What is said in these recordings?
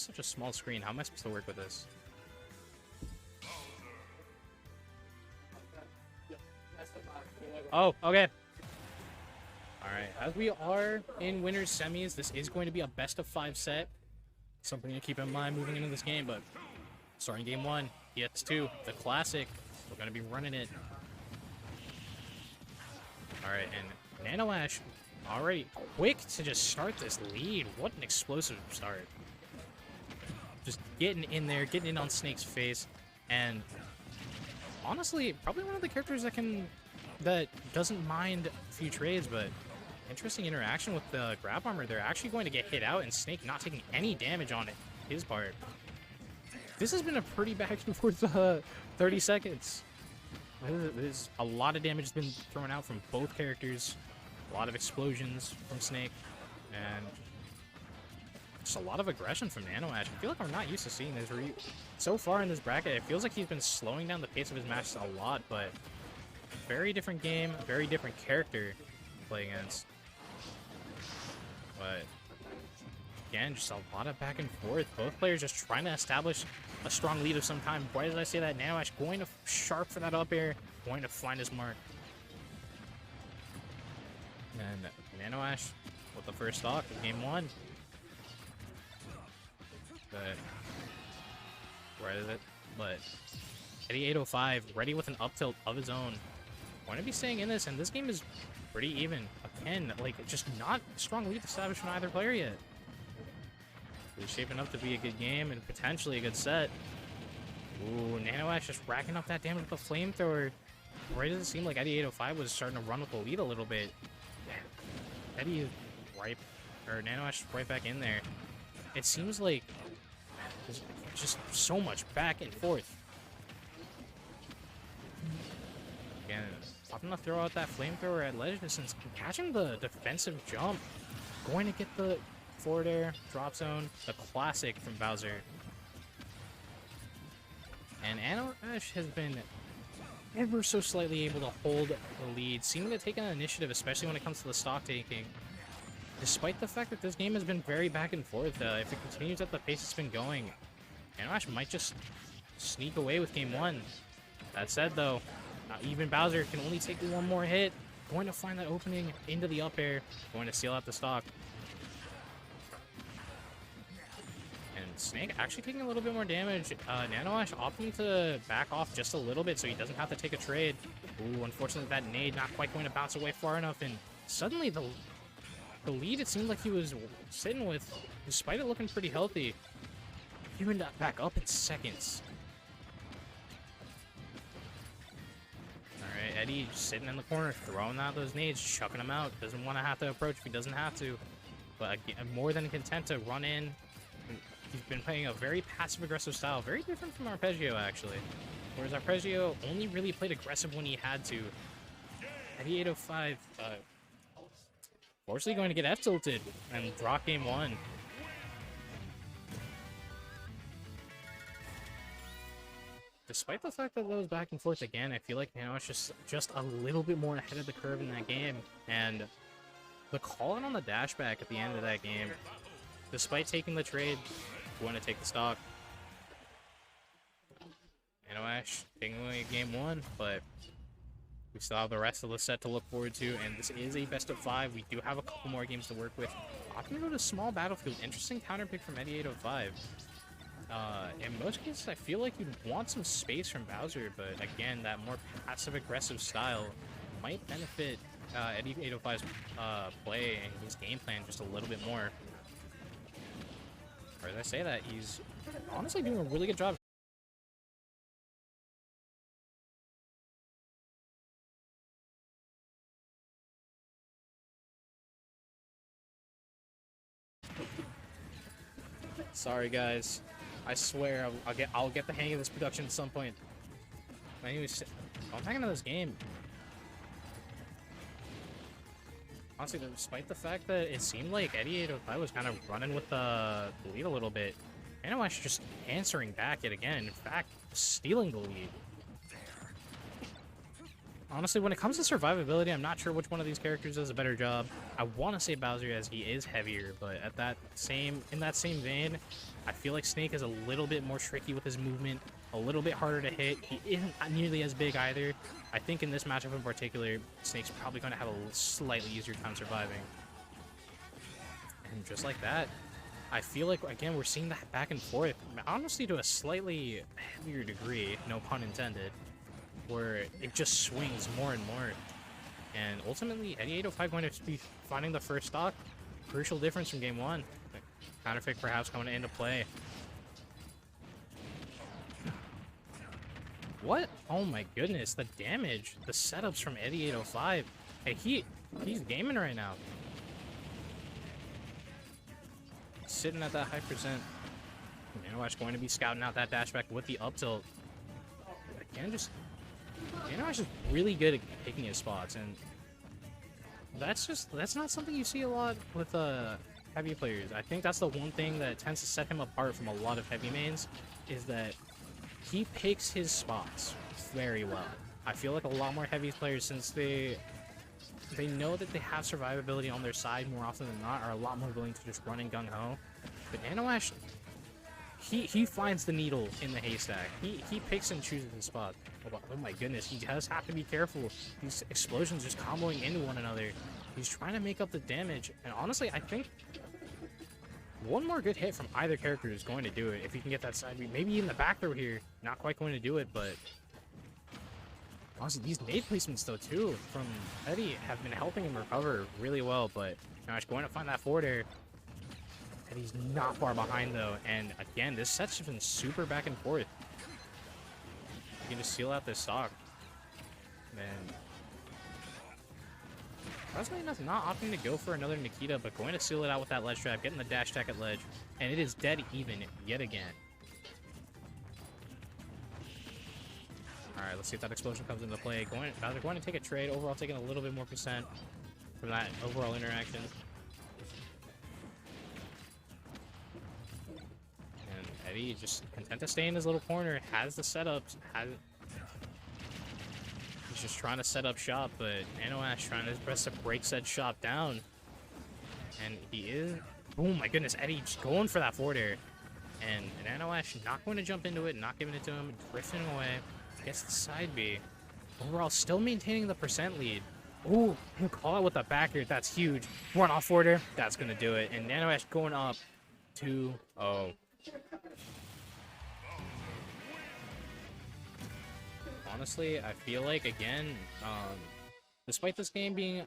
such a small screen. How am I supposed to work with this? Oh, okay. Alright, as we are in winners semis, this is going to be a best of 5 set. Something to keep in mind moving into this game, but starting game 1, EX2, the classic. We're going to be running it. Alright, and Nanoash already quick to just start this lead. What an explosive start. Just getting in there, getting in on Snake's face, and honestly, probably one of the characters that doesn't mind a few trades, but interesting interaction with the grab armor. They're actually going to get hit out, and Snake not taking any damage on it, his part. This has been a pretty back and forth 30 seconds. There's a lot of damage has been thrown out from both characters. A lot of explosions from Snake, and just a lot of aggression from Nanoash. I feel like I'm not used to seeing this. So far in this bracket, it feels like he's been slowing down the pace of his matches a lot, but very different game, very different character to play against. But again, just a lot of back and forth. Both players just trying to establish a strong lead of some kind. Why did I say that? Nanoash going to sharp for that up air, going to find his mark. And Nanoash with the first stock of game 1. But where is it? But Eddie 805 ready with an up tilt of his own. Going to be staying in this, and this game is pretty even. Again, like, just not a strong lead established from either player yet. It's shaping up to be a good game and potentially a good set. Ooh, Nanoash just racking up that damage with the flamethrower. Right as it seemed like Eddie 805 was starting to run with the lead a little bit. Eddie is right, or Nanoash right back in there. It seems like there's just so much back and forth. Again, I'm gonna throw out that flamethrower at ledge distance, catching the defensive jump, going to get the forward air, drop zone, the classic from Bowser. And Nanoash has been ever so slightly able to hold the lead, seeming to take an initiative, especially when it comes to the stock taking. Despite the fact that this game has been very back and forth, if it continues at the pace it's been going, Nanoash might just sneak away with game 1. That said, though, even Bowser can only take one more hit. Going to find that opening into the up air, going to seal out the stock. And Snake actually taking a little bit more damage. Nanoash opting to back off just a little bit so he doesn't have to take a trade. Ooh, unfortunately that nade not quite going to bounce away far enough, and suddenly the lead it seemed like he was sitting with, despite it looking pretty healthy, he went back up in seconds. Alright, Eddie just sitting in the corner, throwing out those nades, chucking them out. Doesn't want to have to approach if he doesn't have to. But again, more than content to run in. He's been playing a very passive-aggressive style, very different from Arpeggio, actually. Whereas Arpeggio only really played aggressive when he had to. Eddie 805, fortunately going to get F-tilted and drop game 1. Despite the fact that those back and forth again, I feel like Nanoash just a little bit more ahead of the curve in that game. And the call-in on the dashback at the end of that game, despite taking the trade, going to take the stock. Nanoash taking away game 1, but we still have the rest of the set to look forward to, and this is a best of 5. We do have a couple more games to work with. I'm going to go to small battlefield. Interesting counter pick from Eddie 805. In most cases, I feel like you'd want some space from Bowser, but again, that more passive-aggressive style might benefit Eddie 805's play and his game plan just a little bit more. Or as I say that, he's honestly doing a really good job. Sorry guys, I swear I'll get the hang of this production at some point. Anyways, I'm back into this game. Honestly, despite the fact that it seemed like Eddie 805 was kind of running with the lead a little bit, Nanoash just answering back yet again. In fact, stealing the lead. Honestly, when it comes to survivability, I'm not sure which one of these characters does a better job. I want to say Bowser, as he is heavier, but in that same vein, I feel like Snake is a little bit more tricky with his movement, a little bit harder to hit. He isn't nearly as big either. I think in this matchup in particular, Snake's probably going to have a slightly easier time surviving. And just like that, I feel like, again, we're seeing that back and forth, honestly to a slightly heavier degree, no pun intended, where it just swings more and more. And ultimately, Eddie 805 going to be finding the first stock. Crucial difference from game one. Counterfeit perhaps coming into play. What? Oh my goodness, the damage, the setups from Eddie 805. Hey, he's gaming right now. Sitting at that high percent. Nanoash going to be scouting out that dash back with the up tilt. Again, just Nanoash is really good at picking his spots, and that's not something you see a lot with heavy players. I think that's the one thing that tends to set him apart from a lot of heavy mains, is that he picks his spots very well. I feel like a lot more heavy players, since they know that they have survivability on their side more often than not, are a lot more willing to just run in gung-ho. But Nanoash, he finds the needle in the haystack. He picks and chooses his spot. Oh my goodness, he does have to be careful. These explosions just comboing into one another. He's trying to make up the damage, and honestly, I think one more good hit from either character is going to do it. If you can get that side beat, maybe even the back throw here, not quite going to do it, but honestly, these nade placements though too from Eddie have been helping him recover really well. But Nanoash going to find that forward air, and he's not far behind though. And again, this set's been super back and forth. You can just seal out this stock, man. Surprisingly enough, not opting to go for another Nikita, but going to seal it out with that ledge trap, getting the dash attack at ledge, and it is dead even yet again. Alright, let's see if that explosion comes into play. They're going to take a trade, overall taking a little bit more percent from that overall interaction. And Eddie just content to stay in his little corner, has the setups, he's just trying to set up shop, but Nanoash trying his best to break said shop down. And he is... Oh my goodness, Eddie just going for that forward air. And Nanoash not going to jump into it, not giving it to him, drifting away. Gets the side B. Overall, still maintaining the percent lead. Ooh, call out with the back air, that's huge. Run off forward air, that's going to do it. And Nanoash going up 2-0. Honestly, I feel like, again, despite this game being,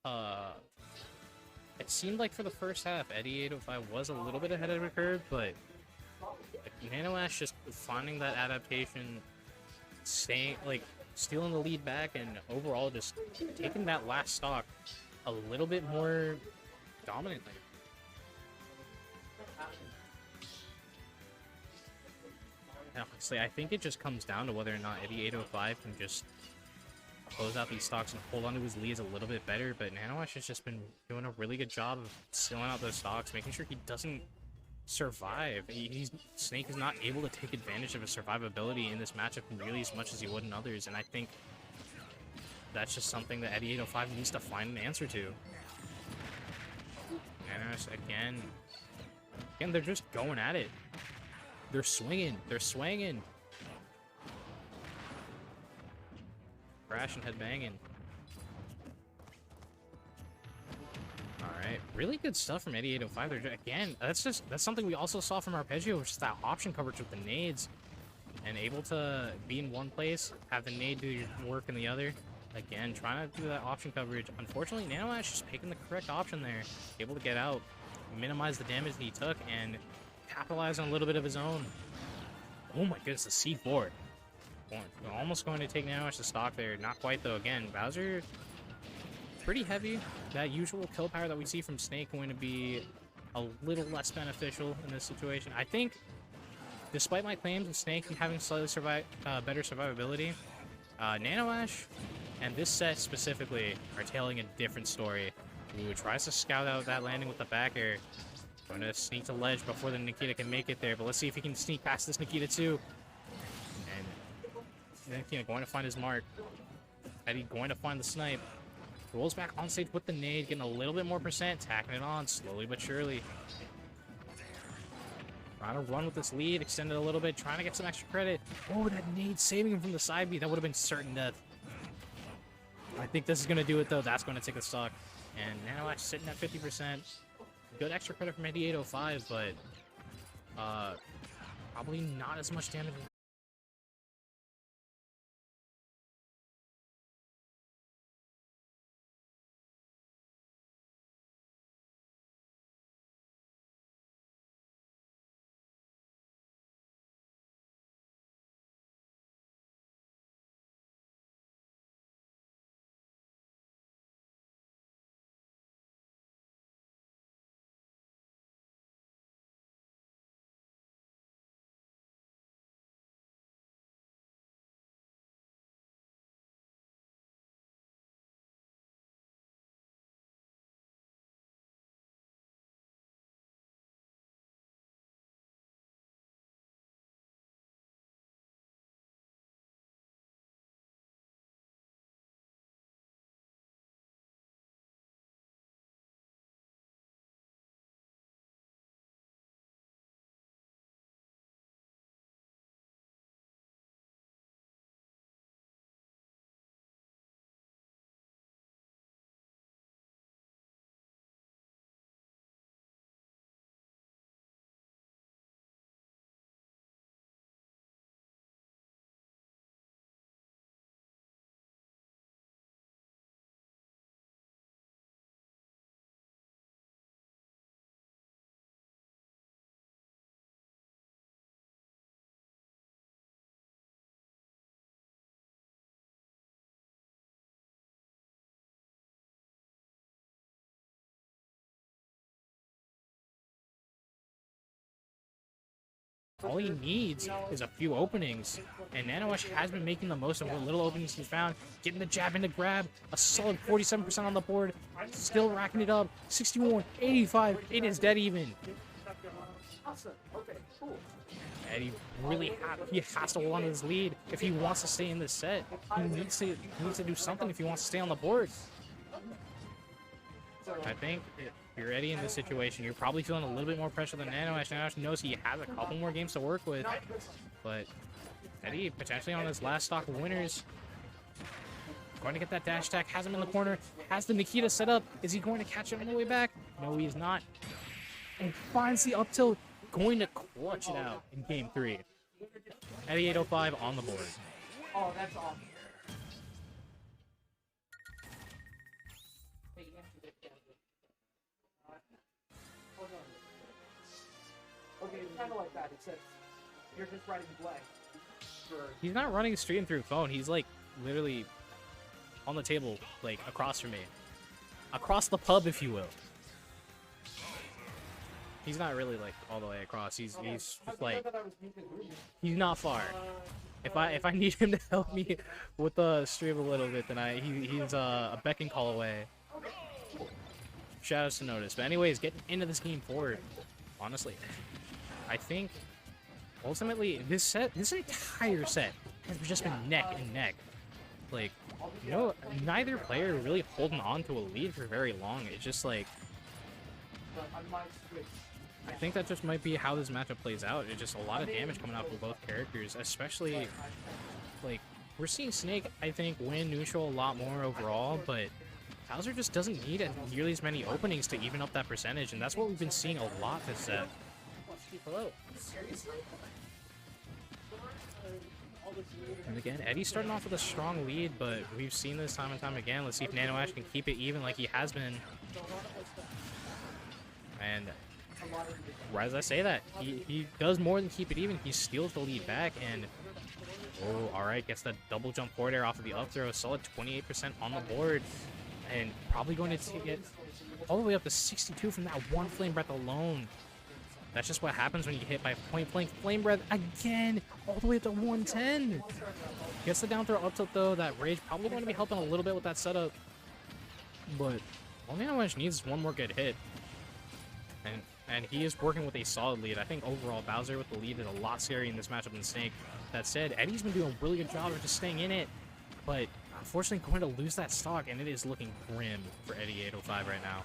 it seemed like for the first half, Eddie 805 was a little bit ahead of the curve, but Nanoash just finding that adaptation, staying, like, stealing the lead back, and overall just taking that last stock a little bit more dominantly. Honestly, I think it just comes down to whether or not Eddie 805 can just close out these stocks and hold on to his leads a little bit better, but Nanoash has just been doing a really good job of sealing out those stocks, making sure he doesn't survive. Snake is not able to take advantage of his survivability in this matchup really as much as he would in others, and I think that's just something that Eddie 805 needs to find an answer to. Nanoash, again, they're just going at it. They're swinging. They're swinging. Crash and head banging. Alright. Really good stuff from Eddie 805. Again, that's something we also saw from Arpeggio, which is that option coverage with the nades. And able to be in one place, have the nade do your work in the other. Again, trying to do that option coverage. Unfortunately, Nanoash just picking the correct option there. Able to get out, minimize the damage that he took, and capitalize on a little bit of his own. Oh my goodness, the C4. Almost going to take Nanoash to stock there. Not quite though. Again, Bowser, pretty heavy. That usual kill power that we see from Snake going to be a little less beneficial in this situation. I think, despite my claims of Snake having slightly better survivability, Nanoash and this set specifically are telling a different story. Ooh, tries to scout out that landing with the back air. Going to sneak to ledge before the Nikita can make it there, but let's see if he can sneak past this Nikita too. And Nikita going to find his mark. Eddie going to find the snipe. Rolls back on stage with the nade, getting a little bit more percent, tacking it on slowly but surely. Trying to run with this lead, extend it a little bit, trying to get some extra credit. Oh, that nade saving him from the side B. That would have been certain death. I think this is going to do it, though. That's going to take a stock. And Nanoash sitting at 50%. Good extra credit from 8805, but probably not as much damage. All he needs is a few openings, and Nanoash has been making the most of what little openings he's found, getting the jab into grab, a solid 47% on the board, still racking it up, 61, 85, it is dead even. And he has to hold on to his lead if he wants to stay in this set. He needs to do something if he wants to stay on the board. I think if you're Eddie in this situation, you're probably feeling a little bit more pressure than Nanoash. Nanoash knows he has a couple more games to work with, but Eddie potentially on his last stock of winners. Going to get that dash attack, has him in the corner, has the Nikita set up. Is he going to catch it on the way back? No, he's not. And finds the up tilt, going to clutch it out in game 3. Eddie 805 on the board. Oh, that's awesome. Okay, it's kind of like that, except you're just writing blank. He's not running stream through phone. He's like literally on the table, like across from me. Across the pub, if you will. He's not really like all the way across. He's just like, he's not far. If I need him to help me with the stream a little bit, then he's a beck and call away. Shoutouts to notice. But anyways, getting into this game forward, honestly, I think ultimately this entire set has just been neck and neck. Like, you know, neither player really holding on to a lead for very long. It's just like, I think that just might be how this matchup plays out. It's just a lot of damage coming out from both characters, especially, like, we're seeing Snake, I think, win neutral a lot more overall, but Bowser just doesn't need nearly as many openings to even up that percentage, and that's what we've been seeing a lot this set. Hello. And again, Eddie's starting off with a strong lead, but we've seen this time and time again. Let's see if Nanoash can keep it even like he has been. And right as I say that, he does more than keep it even. He steals the lead back, and oh, all right, gets that double jump forward air off of the up throw. Solid 28% on the board, and probably going to get all the way up to 62 from that one flame breath alone. That's just what happens when you get hit by point blank flame breath again, all the way up to 110. Gets the down throw up tilt though. That rage probably going to be helping a little bit with that setup, but all Nanoash needs is one more good hit. And he is working with a solid lead. I think overall Bowser with the lead is a lot scarier in this matchup than Snake. That said, Eddie's been doing a really good job of just staying in it, but unfortunately going to lose that stock, and it is looking grim for Eddie 805 right now.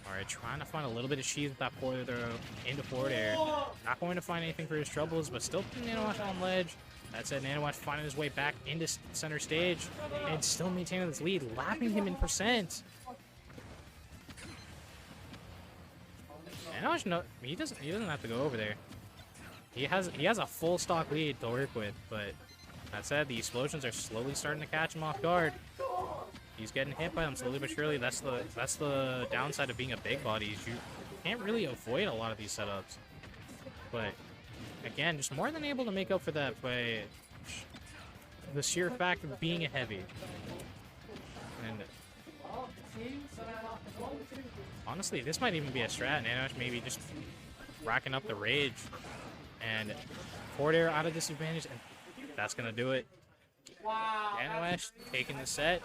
Alright, trying to find a little bit of cheese with that forward throw into forward air. Not going to find anything for his troubles, but still putting Nanoash on ledge. That said, Nanoash finding his way back into center stage and still maintaining this lead, lapping him in percent. Nanoash, no, he doesn't have to go over there. He has a full stock lead to work with, but that said, the explosions are slowly starting to catch him off guard. He's getting hit by them slowly but surely. That's the downside of being a big body. Is you can't really avoid a lot of these setups. But again, just more than able to make up for that by the sheer fact of being a heavy. And honestly, this might even be a strat. Nanoash maybe just racking up the rage and forward air out of disadvantage, and that's gonna do it. Wow. Nanoash taking the set.